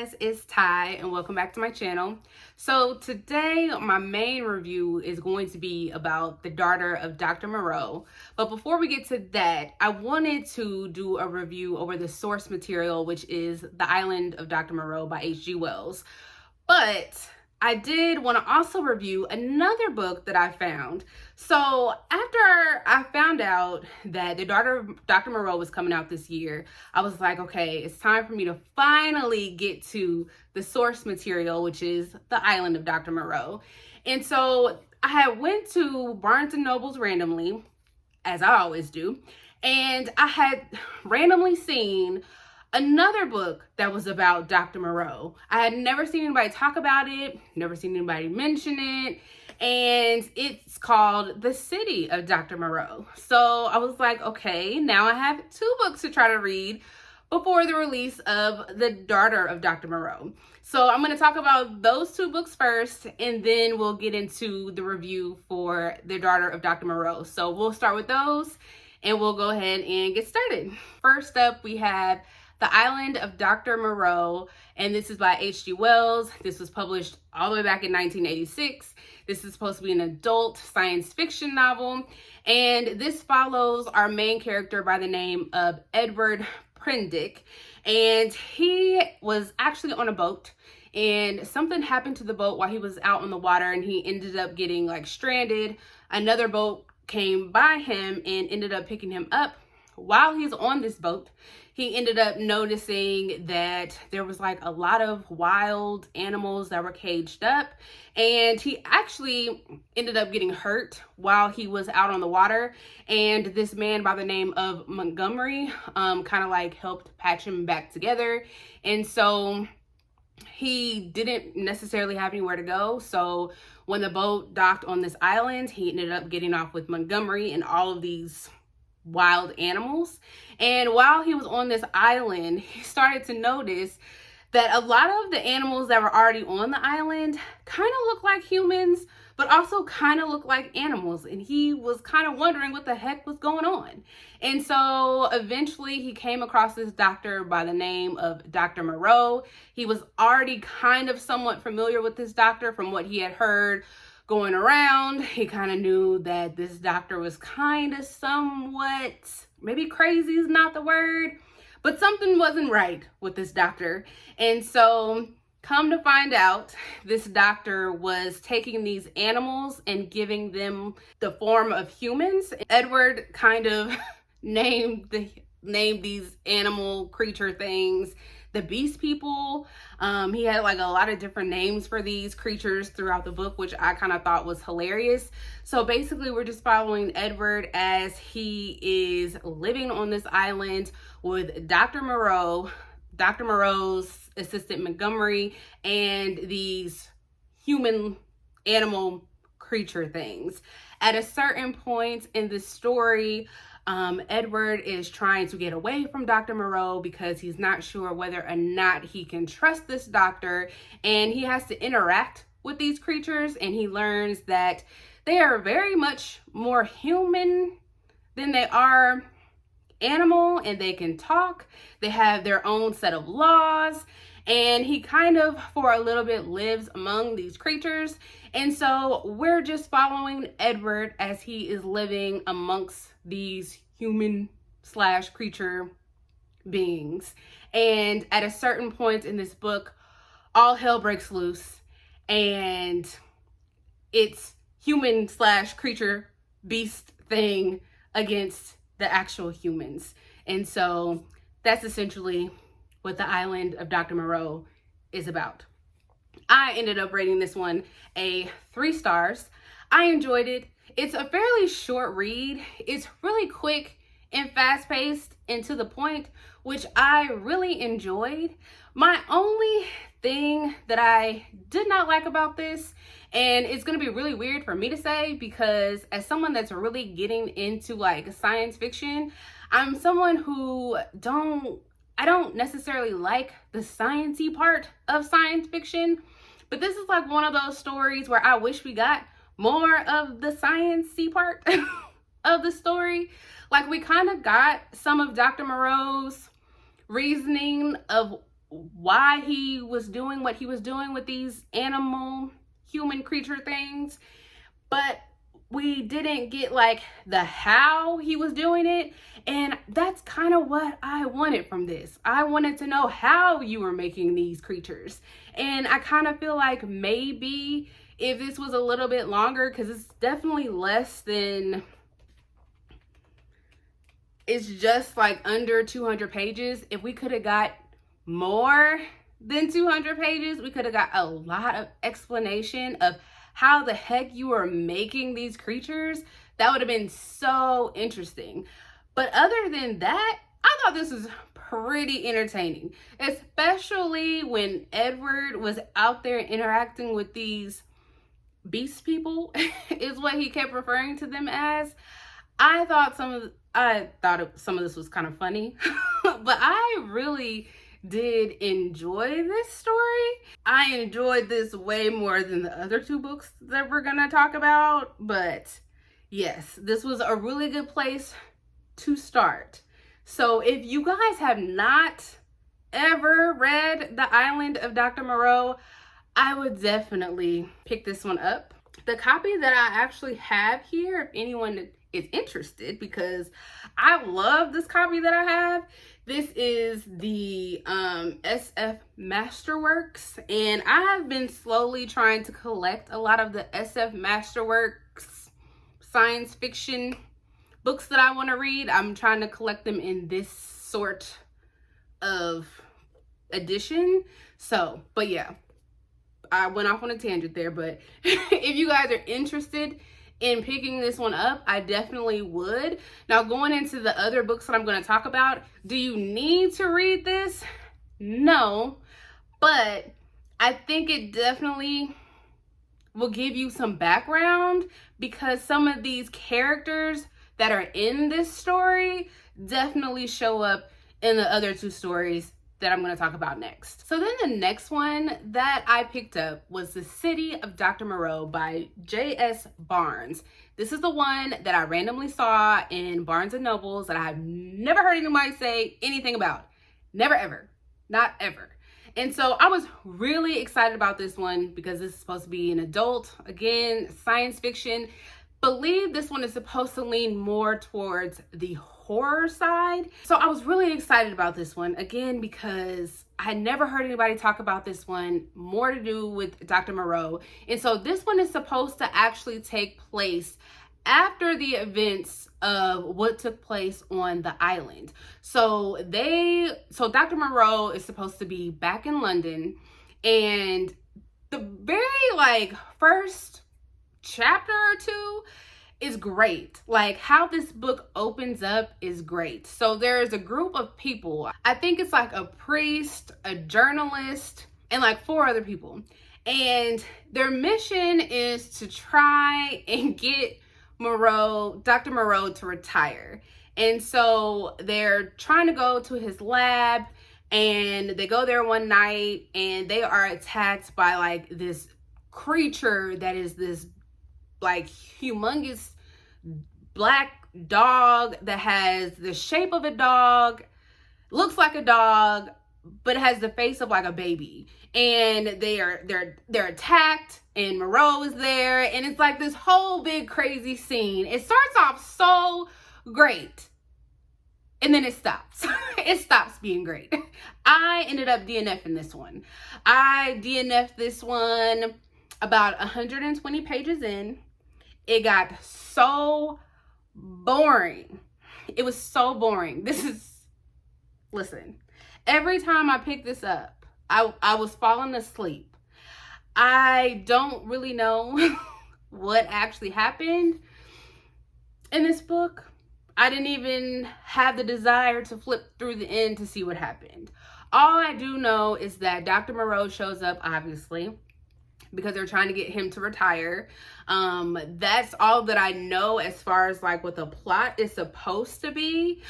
guys, it's Ty and welcome back to my channel. So today my main review is going to be about The Daughter of Dr. Moreau. But before we get to that, I wanted to do a review over the source material, which is The Island of Dr. Moreau by H.G. Wells. But I did want to also review another book that I found. So after I found out that The Daughter of Dr. Moreau was coming out this year, I was like, okay, it's time for me to finally get to the source material, which is The Island of Dr. Moreau. And so I had went to Barnes & Noble's randomly, as I always do, and I had randomly seen another book that was about Dr. Moreau. I had never seen anybody talk about it, never seen anybody mention it, and it's called The City of Dr. Moreau. So I was like, okay, now I have two books to try to read before the release of The Daughter of Dr. Moreau. So I'm going to talk about those two books first, and then we'll get into the review for The Daughter of Dr. Moreau. So we'll start with those, and we'll go ahead and get started. First up, we have The Island of Dr. Moreau, and this is by H.G. Wells. This was published all the way back in 1986. This is supposed to be an adult science fiction novel, and this follows our main character by the name of Edward Prendick, and he was actually on a boat, and something happened to the boat while he was out on the water, and he ended up getting like stranded. Another boat came by him and ended up picking him up. While he's on this boat, he ended up noticing that there was like a lot of wild animals that were caged up, and he actually ended up getting hurt while he was out on the water. And this man by the name of Montgomery kind of like helped patch him back together. And so he didn't necessarily have anywhere to go. So when the boat docked on this island, he ended up getting off with Montgomery and all of these wild animals. And while he was on this island, he started to notice that a lot of the animals that were already on the island kind of look like humans, but also kind of look like animals. And he was kind of wondering what the heck was going on. And so eventually he came across this doctor by the name of Dr. Moreau. He was already kind of somewhat familiar with this doctor from what he had heard going around. He kind of knew that this doctor was kind of somewhat, maybe crazy is not the word, but something wasn't right with this doctor. And so come to find out, this doctor was taking these animals and giving them the form of humans. Edward kind of named these animal creature things the Beast People. He had like a lot of different names for these creatures throughout the book, which I kind of thought was hilarious. So basically we're just following Edward as he is living on this island with Dr. Moreau, Dr. Moreau's assistant Montgomery, and these human animal creature things. At a certain point in the story, Edward is trying to get away from Dr. Moreau because he's not sure whether or not he can trust this doctor, and he has to interact with these creatures, and he learns that they are very much more human than they are animal, and they can talk. They have their own set of laws, and he kind of for a little bit lives among these creatures. And so we're just following Edward as he is living amongst these human / creature beings. And at a certain point in this book, all hell breaks loose, and it's human / creature beast thing against the actual humans. And so that's essentially what The Island of Dr. Moreau is about. I ended up rating this one a 3 stars. I enjoyed it. It's a fairly short read. It's really quick and fast-paced and to the point, which I really enjoyed. My only thing that I did not like about this, and it's going to be really weird for me to say because as someone that's really getting into like science fiction, I'm someone who I don't necessarily like the sciencey part of science fiction, but this is like one of those stories where I wish we got more of the sciencey part of the story. Like we kind of got some of Dr. Moreau's reasoning of why he was doing what he was doing with these animal human creature things, but we didn't get like the how he was doing it. And that's kind of what I wanted from this. I wanted to know how you were making these creatures. And I kind of feel like maybe if this was a little bit longer, because it's definitely less than, it's just like under 200 pages. If we could have got more than 200 pages, we could have got a lot of explanation of how the heck you are making these creatures. That would have been so interesting. But other than that, I thought this was pretty entertaining, especially when Edward was out there interacting with these beast people is what he kept referring to them as. I thought some of this was kind of funny, but I really did enjoy this story. I enjoyed this way more than the other two books that we're gonna talk about, but yes, this was a really good place to start. So if you guys have not ever read The Island of Dr. Moreau, I would definitely pick this one up. The copy that I actually have here, if anyone is interested, because I love this copy that I have. This is the SF Masterworks, and I have been slowly trying to collect a lot of the SF Masterworks science fiction books that I want to read. I'm trying to collect them in this sort of edition. So, but yeah, I went off on a tangent there, but if you guys are interested in picking this one up, I definitely would. Now, going into the other books that I'm going to talk about, do you need to read this? No, but I think it definitely will give you some background, because some of these characters that are in this story definitely show up in the other two stories that I'm going to talk about next. So then the next one that I picked up was The City of Dr. Moreau by J.S. Barnes. This is the one that I randomly saw in Barnes & Nobles that I have never heard anybody say anything about. Never, ever. Not ever. And so I was really excited about this one because this is supposed to be an adult, again, science fiction. Believe this one is supposed to lean more towards the horror side. So I was really excited about this one, again, because I had never heard anybody talk about this one, more to do with Dr. Moreau. And so this one is supposed to actually take place after the events of what took place on the island. So Dr. Moreau is supposed to be back in London, and the very first chapter or two is great. Like, how this book opens up is great. So there's a group of people. I think it's like a priest, a journalist, and like 4 other people. And their mission is to try and get Dr. Moreau to retire. And so they're trying to go to his lab, and they go there one night and they are attacked by like this creature that is this like humongous black dog that has the shape of a dog, looks like a dog, but it has the face of like a baby. And they're attacked, and Moreau is there, and it's like this whole big crazy scene. It starts off so great, and then it stops. It stops being great. I ended up DNFing this one. I DNF'd this one about 120 pages in. It got so boring. It was so boring. Listen, every time I picked this up, I was falling asleep. I don't really know what actually happened in this book. I didn't even have the desire to flip through the end to see what happened. All I do know is that Dr. Moreau shows up, obviously, because they're trying to get him to retire. That's all that I know as far as like what the plot is supposed to be.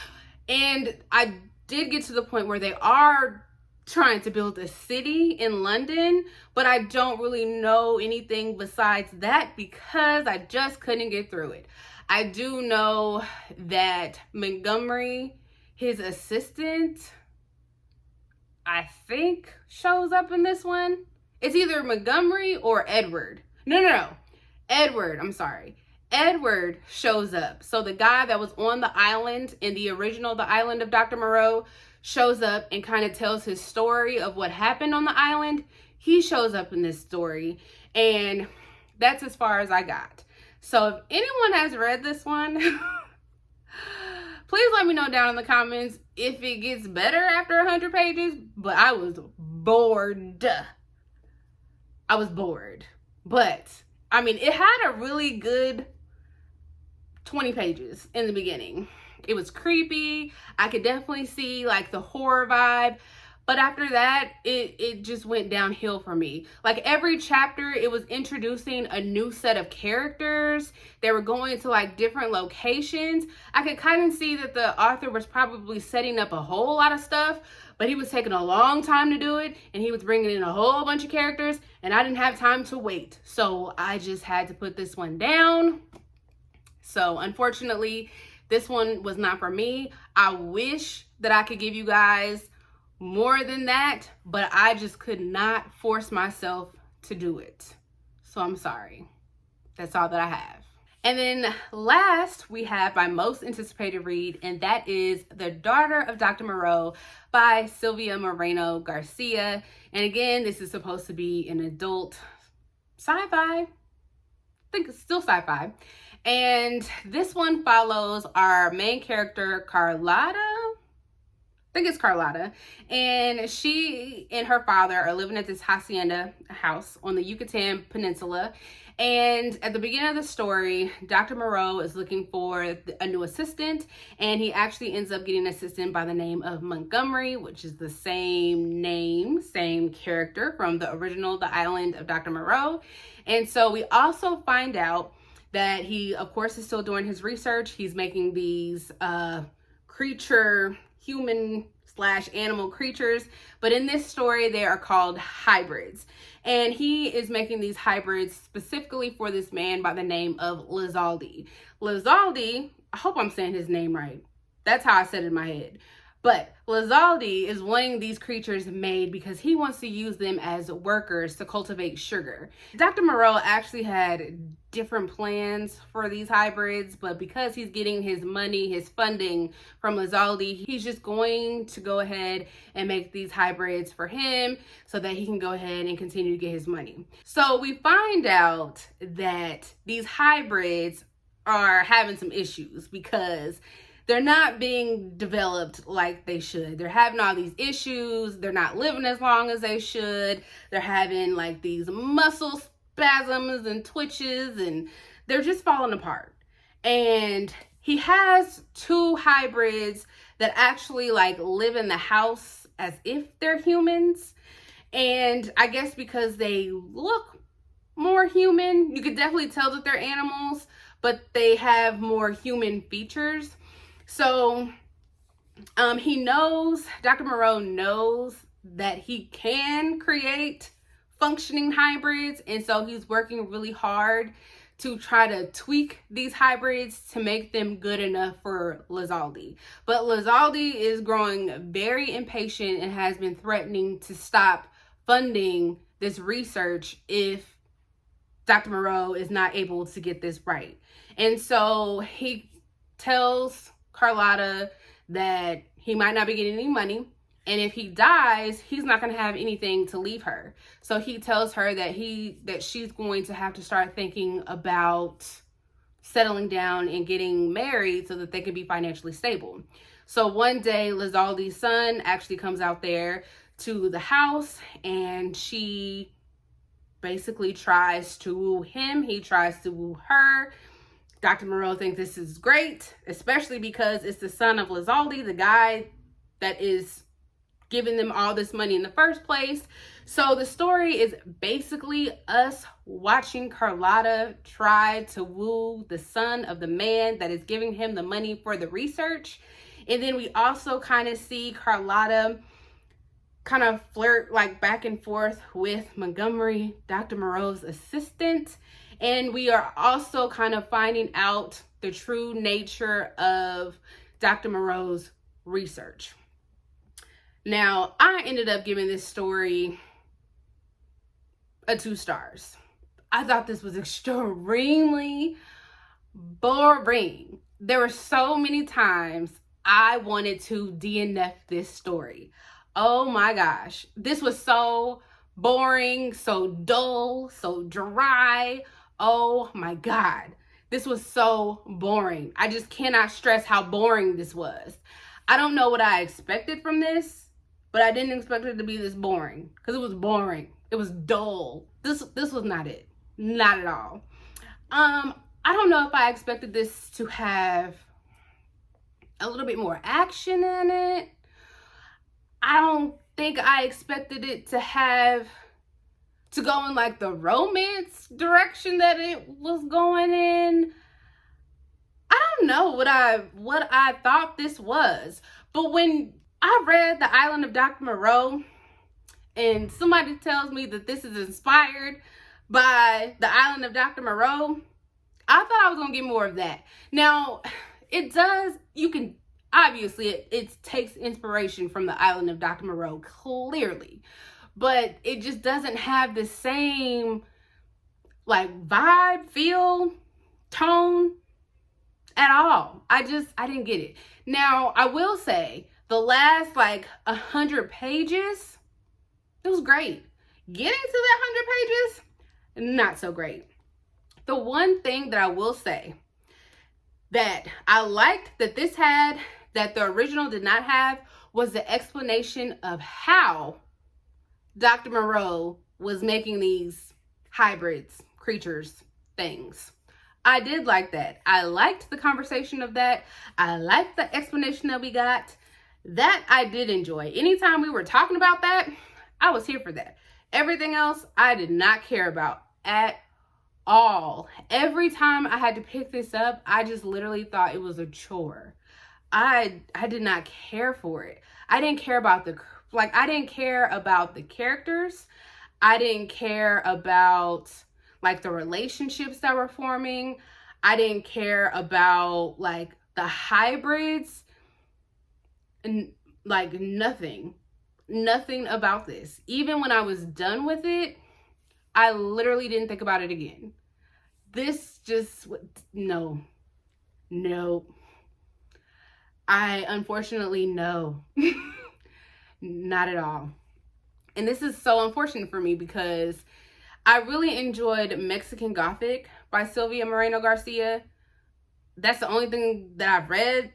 And I did get to the point where they are trying to build a city in London, but I don't really know anything besides that because I just couldn't get through it. I do know that Montgomery, his assistant, I think shows up in this one. It's either Montgomery or Edward. No. Edward, I'm sorry. Edward shows up. So the guy that was on the island in the original The Island of Dr. Moreau shows up and kind of tells his story of what happened on the island. He shows up in this story, and that's as far as I got. So if anyone has read this one, please let me know down in the comments if it gets better after 100 pages, but I was bored. But, I mean, it had a really good 20 pages in the beginning. It was creepy. I could definitely see like the horror vibe. But after that, it just went downhill for me. Like every chapter, it was introducing a new set of characters. They were going to like different locations. I could kind of see that the author was probably setting up a whole lot of stuff, but he was taking a long time to do it, and he was bringing in a whole bunch of characters, and I didn't have time to wait. So I just had to put this one down. So unfortunately, this one was not for me. I wish that I could give you guys more than that, but I just could not force myself to do it. So I'm sorry. That's all that I have. And then last, we have my most anticipated read, and that is The Daughter of Dr. Moreau by Silvia Moreno Garcia. And again, this is supposed to be an adult sci-fi. I think it's still sci-fi. And this one follows our main character, Carlotta. I think it's Carlotta, and she and her father are living at this hacienda house on the Yucatan Peninsula. And at the beginning of the story, Dr. Moreau is looking for a new assistant, and he actually ends up getting an assistant by the name of Montgomery, which is the same name, same character from the original The Island of Dr. Moreau. And so we also find out that he, of course, is still doing his research. He's making these human/animal creatures, but in this story they are called hybrids, and he is making these hybrids specifically for this man by the name of Lizaldi. I hope I'm saying his name right. That's how I said it in my head. But Lizaldi is wanting these creatures made because he wants to use them as workers to cultivate sugar. Dr. Moreau actually had different plans for these hybrids, but because he's getting his money, his funding from Lizaldi, he's just going to go ahead and make these hybrids for him so that he can go ahead and continue to get his money. So we find out that these hybrids are having some issues because they're not being developed like they should. They're having all these issues. They're not living as long as they should. They're having like these muscle spasms and twitches, and they're just falling apart. And he has two hybrids that actually like live in the house as if they're humans. And I guess because they look more human, you could definitely tell that they're animals, but they have more human features. So Dr. Moreau knows that he can create functioning hybrids, and so he's working really hard to try to tweak these hybrids to make them good enough for Lizaldi. But Lizaldi is growing very impatient and has been threatening to stop funding this research if Dr. Moreau is not able to get this right. And so he tells Carlotta that he might not be getting any money, and if he dies, he's not going to have anything to leave her. So he tells her that she's going to have to start thinking about settling down and getting married so that they can be financially stable. So one day, Lizaldi's son actually comes out there to the house, and she basically tries to woo him. He tries to woo her. Dr. Moreau thinks this is great, especially because it's the son of Lizaldi, the guy that is giving them all this money in the first place. So the story is basically us watching Carlotta try to woo the son of the man that is giving him the money for the research. And then we also kind of see Carlotta kind of flirt like back and forth with Montgomery, Dr. Moreau's assistant. And we are also kind of finding out the true nature of Dr. Moreau's research. Now, I ended up giving this story a 2 stars. I thought this was extremely boring. There were so many times I wanted to DNF this story. Oh my gosh. This was so boring, so dull, so dry. Oh my God. This was so boring. I just cannot stress how boring this was. I don't know what I expected from this, but I didn't expect it to be this boring because it was boring. It was dull. This was not it. Not at all. I don't know if I expected this to have a little bit more action in it. I don't think I expected it to go in like the romance direction that it was going in. I don't know what I thought this was. But when I read The Island of Dr. Moreau and somebody tells me that this is inspired by The Island of Dr. Moreau, I thought I was going to get more of that. Now, it does, you can, obviously, it takes inspiration from The Island of Dr. Moreau, clearly. But it just doesn't have the same, like, vibe, feel, tone at all. I didn't get it. Now, I will say, the last, like, 100 pages, it was great. Getting to that 100 pages, not so great. The one thing that I will say that I liked that this had, that the original did not have, was the explanation of how Dr. Moreau was making these hybrids, creatures, things. I did like that. I liked the conversation of that. I liked the explanation that we got. That I did enjoy. Anytime we were talking about that, I was here for that. Everything else, I did not care about at all. Every time I had to pick this up, I just literally thought it was a chore. I did not care for it. I didn't care about I didn't care about the characters. I didn't care about like the relationships that were forming. I didn't care about like the hybrids and like nothing about this. Even when I was done with it, I literally didn't think about it again. This just, no. I unfortunately, no. Not at all. And this is so unfortunate for me because I really enjoyed Mexican Gothic by Silvia Moreno Garcia. That's the only thing that I've read.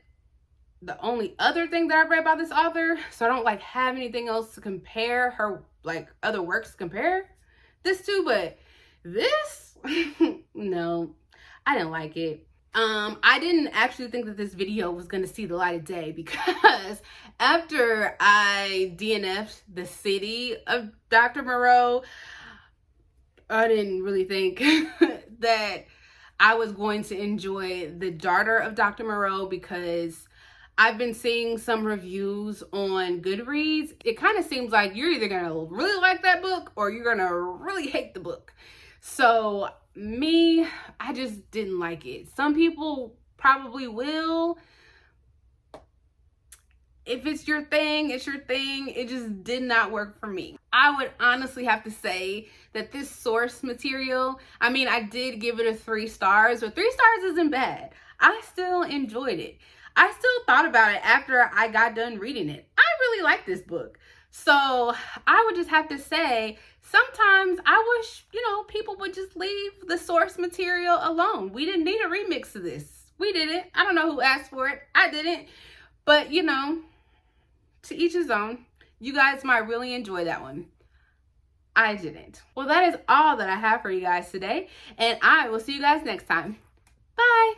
The only other thing that I've read by this author. So I don't like have anything else to compare her, like other works to compare this to, but this, no, I didn't like it. I didn't actually think that this video was going to see the light of day because after I DNF'd the city of Dr. Moreau, I didn't really think that I was going to enjoy the daughter of Dr. Moreau because I've been seeing some reviews on Goodreads. It kind of seems like you're either going to really like that book or you're going to really hate the book. So me, I just didn't like it. Some people probably will. If it's your thing, it's your thing. It just did not work for me. I would honestly have to say that this source material, I mean, I did give it a 3 stars, but 3 stars isn't bad. I still enjoyed it. I still thought about it after I got done reading it. I really like this book. So I would just have to say, sometimes I wish, people would just leave the source material alone. We didn't need a remix of this. We didn't. I don't know who asked for it. I didn't. But, to each his own. You guys might really enjoy that one. I didn't. Well, that is all that I have for you guys today. And I will see you guys next time. Bye.